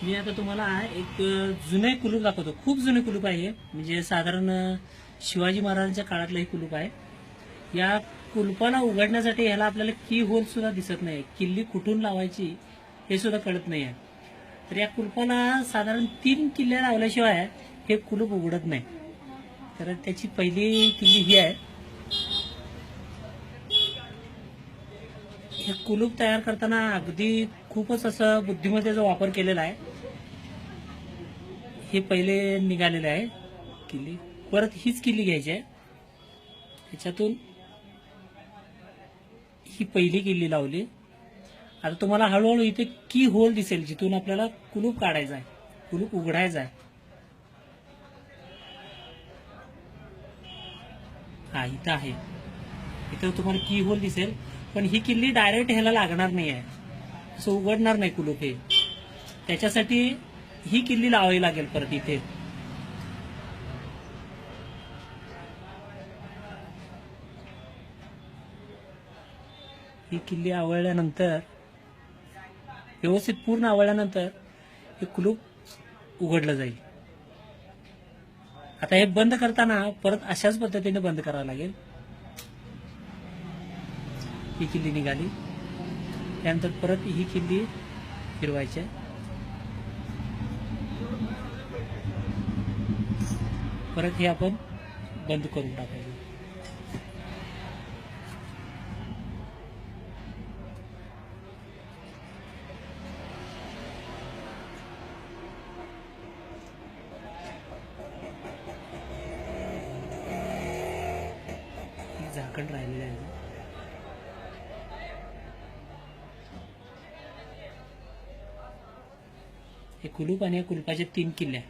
मी आता तुम्हाला एक जुने कुलूप दाखवतो. खूप जुने कुलूप आहे हे. म्हणजे साधारण शिवाजी महाराजांच्या काळातलं हे कुलूप आहे. या कुलपाला उघडण्यासाठी ह्याला आपल्याला की होल सुद्धा दिसत नाही. किल्ली कुठून लावायची हे सुद्धा कळत नाही आहे. तर या कुलपाला साधारण 3 किल्ल्या लावल्याशिवाय हे कुलूप उघडत नाही. तर त्याची पहिली किल्ली ही आहे. हे कुलूप तयार करताना अगदी खूपच असं बुद्धिमत्तेचा वापर केलेला आहे. हे पहिले निघालेले आहे किल्ली. परत हीच किल्ली घ्यायची आहे. ह्याच्यातून ही पहिली किल्ली लावली. आता तुम्हाला हळूहळू इथे की होल दिसेल जिथून आपल्याला कुलूप काढायचा आहे, कुलूप उघडायचा आहे. हा इथं आहे. इथं तुम्हाला की होल दिसेल. पण ही किल्ली डायरेक्ट ह्याला लागणार नाही आहे. असं उघडणार नाही कुलूप हे. त्याच्यासाठी ही किल्ली लावावी लागेल परत इथे. ही किल्ली आवळल्यानंतर, व्यवस्थित पूर्ण आवळल्यानंतर हे कुलूप उघडलं जाईल. आता हे बंद करताना परत अशाच पद्धतीने बंद करावं लागेल. ही किल्ली निघाली. त्यानंतर परत ही किल्ली फिरवायची. परत हे आपण बंद करून टाकायचं. झाकण राहिलेलं आहे. हे कुलूप आणि या कुलपाच्या 3 किल्ल्या.